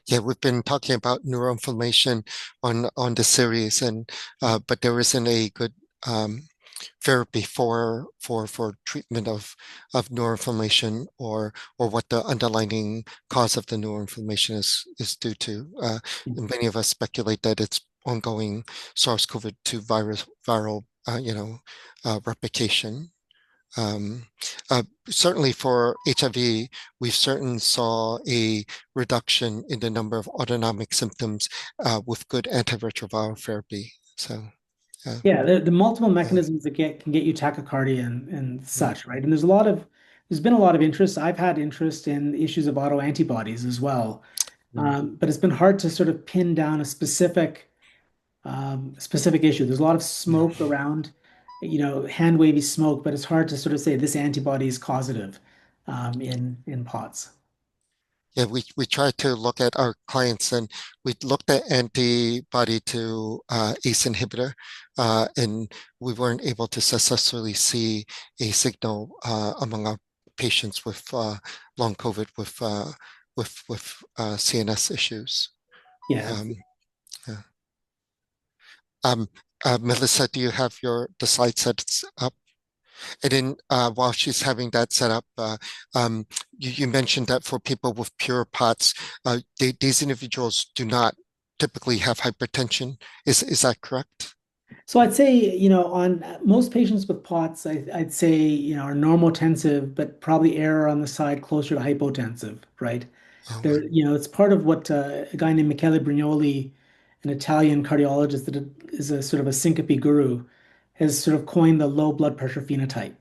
Speaker 2: Yeah, we've been talking about neuroinflammation on the series, and but there isn't a good um, therapy for treatment of neuroinflammation, or what the underlying cause of the neuroinflammation is due to. And many of us speculate that it's ongoing SARS-CoV-2 viral replication. Um, Certainly for HIV, we certainly saw a reduction in the number of autonomic symptoms with good antiretroviral therapy. So, uh,
Speaker 1: Yeah, the multiple
Speaker 2: uh,
Speaker 1: mechanisms that can get you tachycardia and
Speaker 2: mm,
Speaker 1: such, right? And there's been a lot of interest. I've had interest in issues of autoantibodies as well.
Speaker 2: mm,
Speaker 1: But it's been hard to sort of pin down a specific issue. There's a lot of smoke
Speaker 2: mm.
Speaker 1: around, hand wavy smoke, but it's hard to sort of say this antibody is causative in POTS.
Speaker 2: Yeah, we tried to look at our clients and we looked at antibody to ACE inhibitor, and we weren't able to successfully see a signal among our patients with long COVID with CNS issues.
Speaker 1: Yeah.
Speaker 2: Um, yeah. um, Melissa, do you have the slide set up? And then while she's having that set up, um, you mentioned that for people with pure POTS, these individuals do not typically have hypertension. Is that correct?
Speaker 1: So I'd say, on most patients with POTS, I'd say, are normotensive, but probably err on the side closer to hypotensive, right?
Speaker 2: Oh,
Speaker 1: It's part of what a guy named Michele Brignoli, an Italian cardiologist that is a sort of a syncope guru, has sort of coined the low blood pressure phenotype.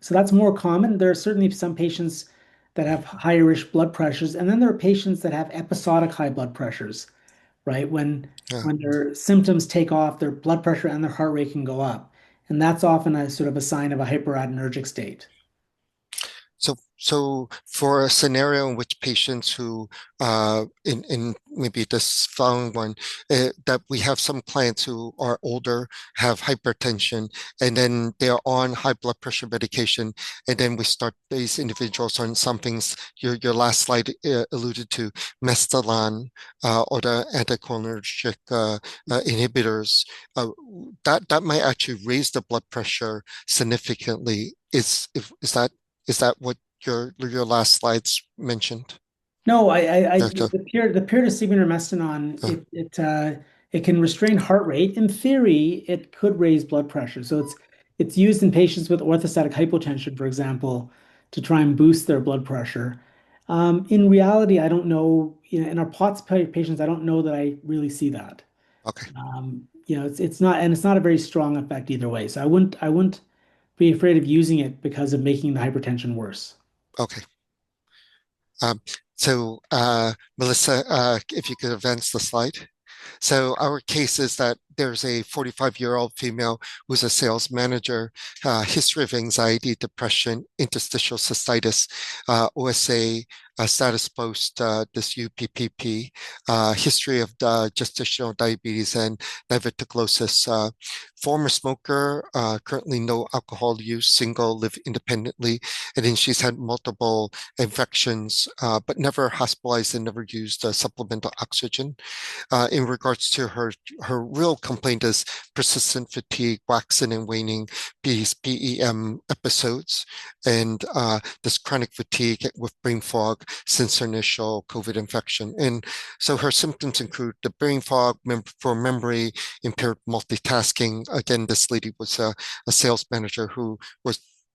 Speaker 1: So that's more common. There are certainly some patients that have higher-ish blood pressures, and then there are patients that have episodic high blood pressures, right?
Speaker 2: yeah.
Speaker 1: When their symptoms take off, their blood pressure and their heart rate can go up, and that's often a sort of a sign of a hyperadrenergic state.
Speaker 2: So for a scenario in which patients who, in maybe this following one, that we have some clients who are older, have hypertension, and then they're on high blood pressure medication, and then we start these individuals on some things your last slide alluded to, Mescaline, or the anticholinergic inhibitors, uh, that might actually raise the blood pressure significantly. Is that what your last slides mentioned?
Speaker 1: No,
Speaker 2: Okay.
Speaker 1: the pyridostigmine or mestinon,
Speaker 2: Uh,
Speaker 1: it can restrain heart rate. In theory, it could raise blood pressure. So it's used in patients with orthostatic hypotension, for example, to try and boost their blood pressure. In reality, I don't know, in our POTS patients, I don't know that I really see that.
Speaker 2: okay.
Speaker 1: It's not a very strong effect either way. So I wouldn't be afraid of using it because of making the hypertension worse.
Speaker 2: Okay. Um, so, Melissa, if you could advance the slide. So our case is that there's a 45-year-old female who's a sales manager, history of anxiety, depression, interstitial cystitis, OSA, status post this UPPP, history of gestational diabetes and diverticulosis, former smoker, currently no alcohol use, single, live independently, and then she's had multiple infections, but never hospitalized and never used supplemental oxygen. In regards to her real complaint is persistent fatigue, waxing and waning PEM episodes, and this chronic fatigue with brain fog since her initial COVID infection. And so her symptoms include the brain fog, for memory, impaired multitasking. Again, this lady was a sales manager who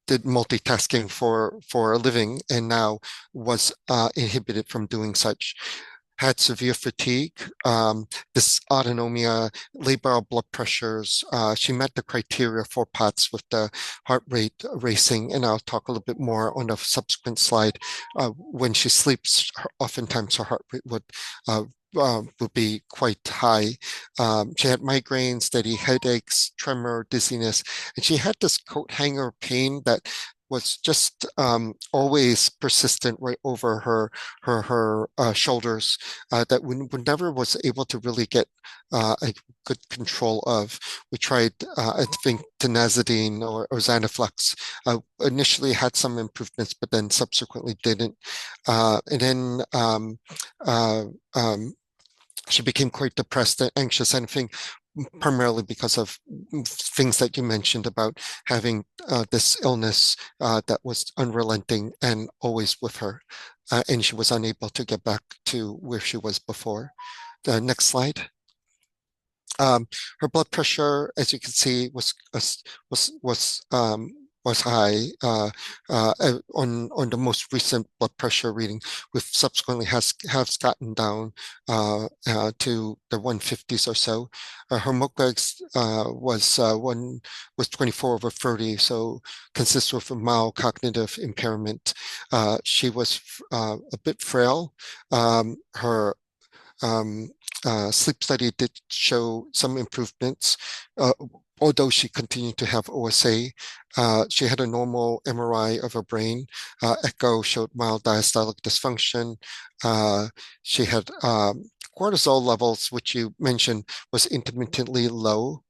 Speaker 2: did multitasking for a living and now was inhibited from doing such, had severe fatigue, dysautonomia, labile blood pressures. She met the criteria for POTS with the heart rate racing, and I'll talk a little bit more on a subsequent slide. When she sleeps, oftentimes her heart rate would be quite high. She had migraines, steady headaches, tremor, dizziness, and she had this coat hanger pain that was just always persistent right over her shoulders, that we never was able to really get a good control of. We tried, I think, tenazidine or Xanaflex. Initially had some improvements, but then subsequently didn't. And then uh, um, she became quite depressed and anxious, and I think primarily because of things that you mentioned about having this illness that was unrelenting and always with her, and she was unable to get back to where she was before. The next slide. Um, Her blood pressure, as you can see, was was high on the most recent blood pressure reading. We've subsequently has gotten down to the 150s or so. Her MOCA was 24/30, so consists of a mild cognitive impairment. She was a bit frail. Her sleep study did show some improvements, uh, although she continued to have OSA. She had a normal MRI of her brain. Echo showed mild diastolic dysfunction. Uh, she had cortisol levels, which you mentioned was intermittently low.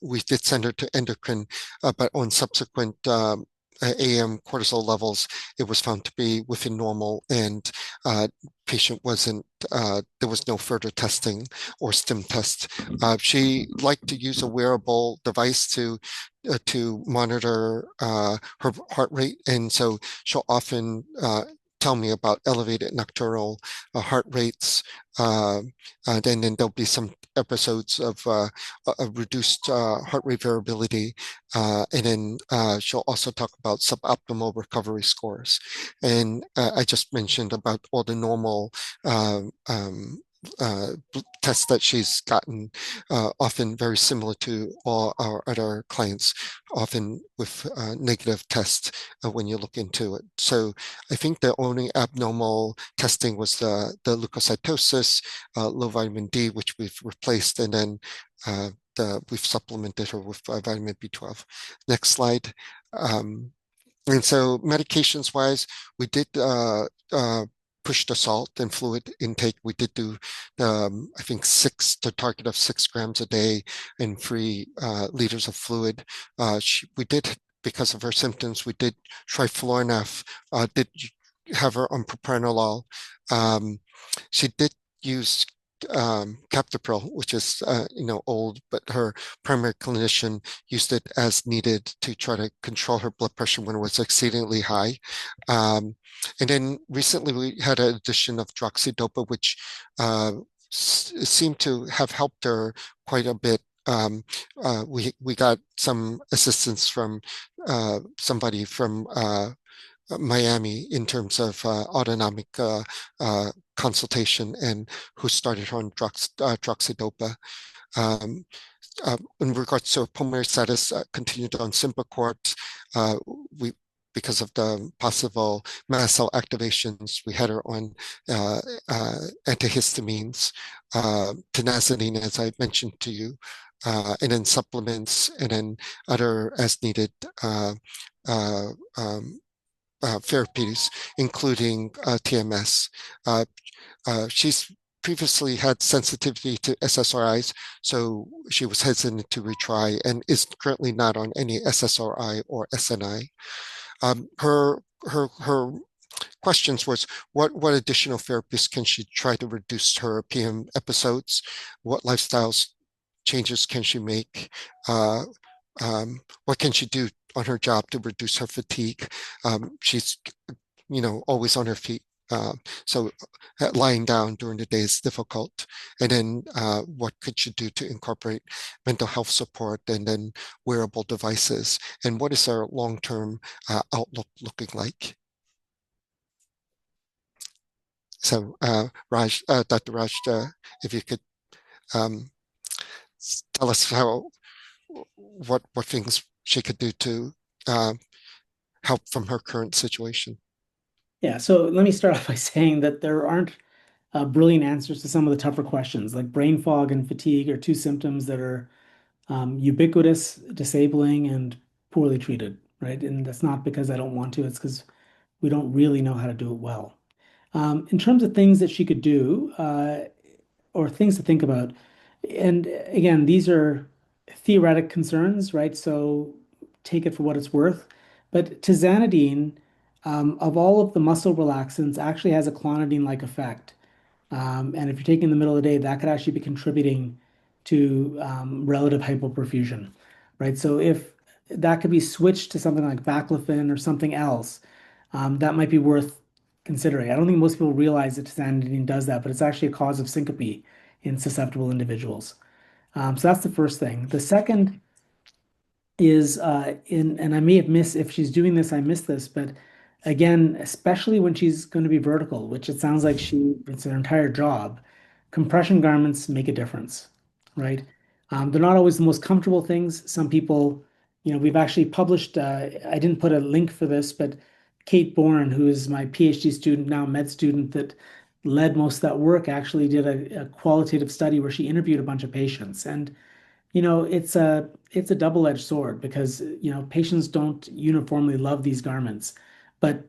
Speaker 2: We did send her to endocrine, but on subsequent AM cortisol levels, it was found to be within normal, and patient wasn't, there was no further testing or stim test. She liked to use a wearable device to monitor her heart rate, and so she'll often tell me about elevated nocturnal heart rates. Then there'll be some episodes of reduced heart rate variability, and then she'll also talk about suboptimal recovery scores. And I just mentioned about all the normal tests that she's gotten, often very similar to all our other clients, often with negative tests when you look into it. So I think the only abnormal testing was the leukocytosis, low vitamin D, which we've replaced, and then we've supplemented her with vitamin B12. Next slide. And so medications wise, we did push the salt and fluid intake. We did do, I think, the target of 6 grams a day and 3 liters of fluid. We did, because of her symptoms, we did trifluorinaff, did have her on propranolol. She did use captopril, which is old, but her primary clinician used it as needed to try to control her blood pressure when it was exceedingly high. And then recently we had an addition of droxidopa, which seemed to have helped her quite a bit. We got some assistance from somebody from Miami in terms of autonomic consultation, and who started her on droxidopa. Um, in regards to pulmonary status, continued on Symbicort. We Because of the possible mast cell activations, we had her on antihistamines, tenazidine, as I mentioned to you, and then supplements, and then other as needed uh, um, therapies, including TMS. She's previously had sensitivity to SSRIs, so she was hesitant to retry and is currently not on any SSRI or SNI. Her questions was what additional therapies can she try to reduce her PM episodes? What lifestyles changes can she make? What can she do on her job to reduce her fatigue? She's, always on her feet. So lying down during the day is difficult. And then what could she do to incorporate mental health support, and then wearable devices? And what is our long-term outlook looking like? So Dr. Raj, if you could um, tell us what things she could do to uh, help from her current situation.
Speaker 1: Yeah, so let me start off by saying that there aren't brilliant answers to some of the tougher questions. Like brain fog and fatigue are two symptoms that are ubiquitous, disabling, and poorly treated, right? And that's not because I don't want to, it's because we don't really know how to do it well. In terms of things that she could do, or things to think about, and again, these are theoretic concerns, right? So take it for what it's worth. But tizanidine, of all of the muscle relaxants, actually has a clonidine-like effect. And if you're taking in the middle of the day, that could actually be contributing to relative hypoperfusion, right? So if that could be switched to something like baclofen or something else, that might be worth considering. I don't think most people realize that tizanidine does that, but it's actually a cause of syncope in susceptible individuals. So that's the first thing. The second, is and I may have missed if she's doing this, I missed this, but again, especially when she's going to be vertical, which it sounds like it's her entire job, compression garments make a difference, right? They're not always the most comfortable things. Some people, we've actually published, I didn't put a link for this, but Kate Bourne, who is my PhD student, now med student that led most of that work, actually did a qualitative study where she interviewed a bunch of patients. And it's a double-edged sword because patients don't uniformly love these garments, but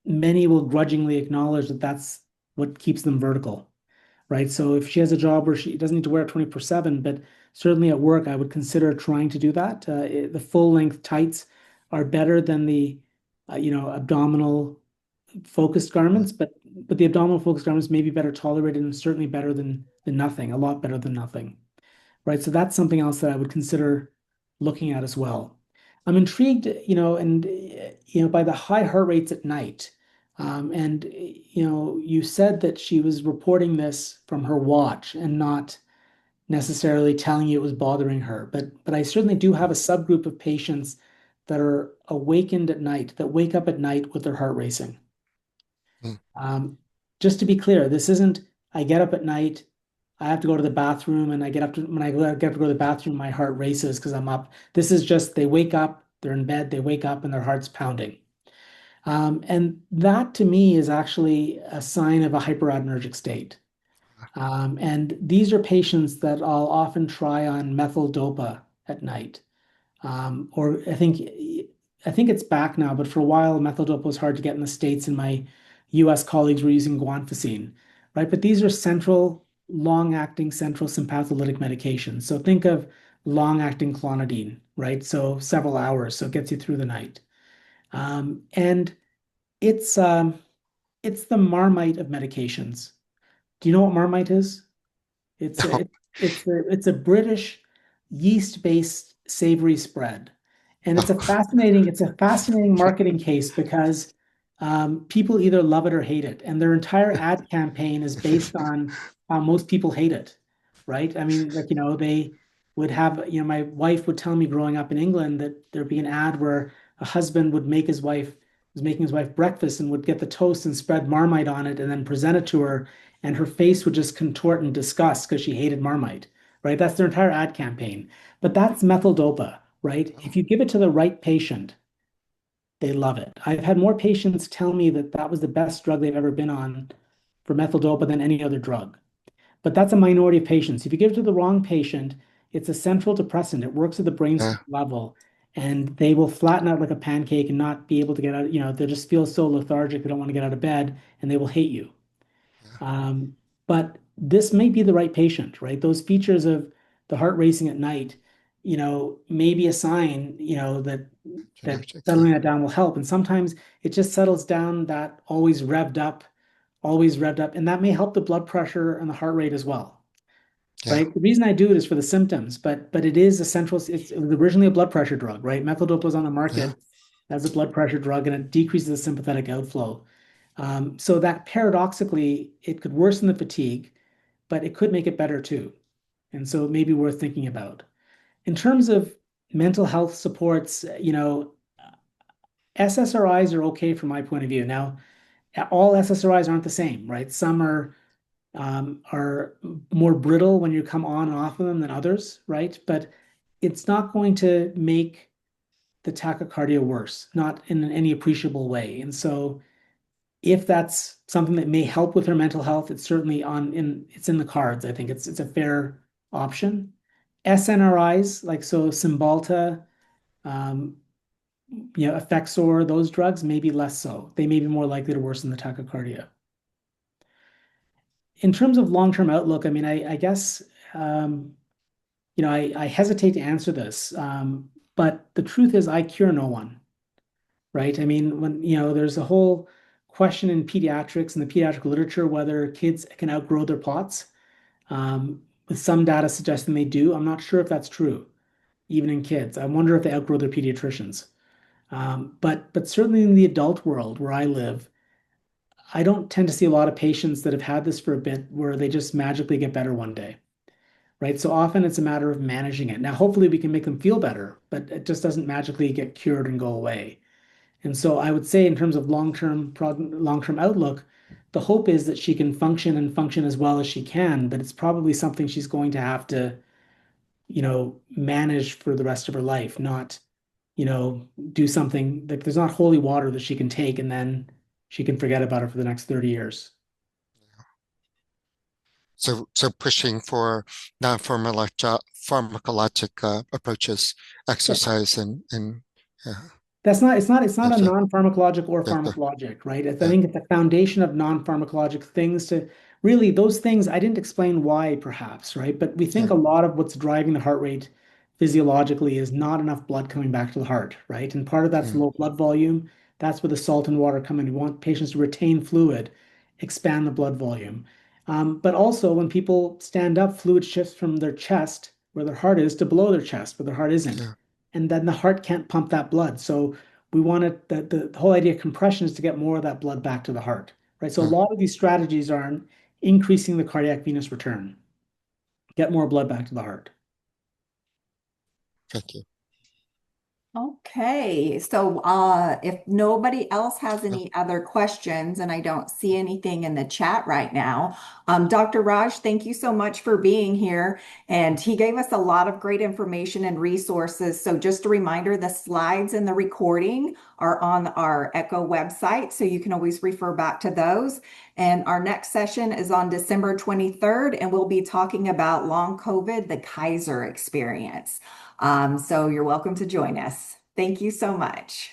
Speaker 1: many will grudgingly acknowledge that that's what keeps them vertical, right? So if she has a job where she doesn't need to wear it 24/7, but certainly at work, I would consider trying to do that. The full-length tights are better than the abdominal focused garments, but the abdominal focused garments may be better tolerated and certainly better than nothing, a lot better than nothing, right? So that's something else that I would consider looking at as well. I'm intrigued, and by the high heart rates at night. And you said that she was reporting this from her watch and not necessarily telling you it was bothering her. But I certainly do have a subgroup of patients that are awakened at night, that wake up at night with their heart racing.
Speaker 2: Mm.
Speaker 1: Um, just to be clear, this isn't I get up at night, I have to go to the bathroom, and when get up to go to the bathroom, my heart races because I'm up. This is just they wake up, they're in bed, they wake up, and their heart's pounding. And that to me is actually a sign of a hyperadrenergic state. And these are patients that I'll often try on methyl dopa at night. Or I think it's back now, but for a while, methyl was hard to get in the States, and my US colleagues were using guanfacine, right? But these are long-acting central sympatholytic medications. So think of long-acting clonidine, right? So several hours, so it gets you through the night. And it's it's the Marmite of medications. Do you know what Marmite is? It's
Speaker 2: No.
Speaker 1: a it's a British yeast-based savory spread. And
Speaker 2: Oh,
Speaker 1: it's a fascinating marketing case because people either love it or hate it. And their entire ad campaign is based on how most people hate it, right? I mean, like, they would have, my wife would tell me growing up in England that there'd be an ad where a husband was making his wife breakfast and would get the toast and spread Marmite on it and then present it to her, and her face would just contort in disgust because she hated Marmite, right? That's their entire ad campaign. But that's methyl-dopa, right? If you give it to the right patient, they love it. I've had more patients tell me that that was the best drug they've ever been on for methyl-dopa than any other drug. But that's a minority of patients. If you give it to the wrong patient, it's a central depressant. It works at the
Speaker 2: yeah,
Speaker 1: brainstem level, and they will flatten out like a pancake and not be able to get out. They'll just feel so lethargic, they don't want to get out of bed, and they will hate you.
Speaker 2: yeah.
Speaker 1: Um, but this may be the right patient, right? Those features of the heart racing at night, may be a sign, that
Speaker 2: Allergic, yeah,
Speaker 1: settling that down will help. And sometimes it just settles down that always revved up, and that may help the blood pressure and the heart rate as well,
Speaker 2: yeah,
Speaker 1: right? The reason I do it is for the symptoms, but it is essential. It was originally a blood pressure drug, right? Methyldopa was on the
Speaker 2: yeah.
Speaker 1: market as a blood pressure drug, and it decreases the sympathetic outflow. So that paradoxically, it could worsen the fatigue, but it could make it better too. And so it may be worth thinking about. In terms of mental health supports, SSRIs are okay from my point of view. Now, all SSRIs aren't the same, right? Some are more brittle when you come on and off of them than others, right? But it's not going to make the tachycardia worse, not in any appreciable way. And so if that's something that may help with her mental health, it's in the cards. I think it's a fair option. SNRIs, like so Cymbalta, um, Effexor, those drugs, maybe less so. They may be more likely to worsen the tachycardia. In terms of long-term outlook, I mean, I guess I hesitate to answer this, but the truth is I cure no one, right? I mean, when there's a whole question in pediatrics and the pediatric literature whether kids can outgrow their POTS, with some data suggesting they do. I'm not sure if that's true, even in kids. I wonder if they outgrow their pediatricians. But certainly in the adult world where I live, I don't tend to see a lot of patients that have had this for a bit where they just magically get better one day, right? So often it's a matter of managing it. Now, hopefully we can make them feel better, but it just doesn't magically get cured and go away. And so I would say in terms of long-term outlook, the hope is that she can function and function as well as she can, but it's probably something she's going to have to, manage for the rest of her life, not, do something like there's not holy water that she can take and then she can forget about it for the next 30 years.
Speaker 2: So pushing for pharmacologic approaches, exercise and yeah,
Speaker 1: It's not a
Speaker 2: gotcha.
Speaker 1: non-pharmacologic or
Speaker 2: Yeah, yeah,
Speaker 1: pharmacologic, right? I
Speaker 2: yeah,
Speaker 1: think at the foundation of non-pharmacologic things to really those things, I didn't explain why perhaps, right? But we think
Speaker 2: yeah,
Speaker 1: a lot of what's driving the heart rate physiologically is not enough blood coming back to the heart, right? And part of that's
Speaker 2: mm,
Speaker 1: low blood volume. That's where the salt and water come in. We want patients to retain fluid, expand the blood volume. But also when people stand up, fluid shifts from their chest, where their heart is, to below their chest, where their heart isn't,
Speaker 2: yeah,
Speaker 1: and then the heart can't pump that blood. So we want it that the whole idea of compression is to get more of that blood back to the heart, right? So a
Speaker 2: mm,
Speaker 1: lot of these strategies are on increasing the cardiac venous return, get more blood back to the heart.
Speaker 2: thank you.
Speaker 3: Okay, so if nobody else has
Speaker 2: Uh,
Speaker 3: any other questions, and I don't see anything in the chat right now, Dr. Raj, thank you so much for being here. And he gave us a lot of great information and resources. So just a reminder, the slides and the recording are on our Echo website, so you can always refer back to those. And our next session is on December 23rd, and we'll be talking about long COVID, the Kaiser experience. So you're welcome to join us. Thank you so much.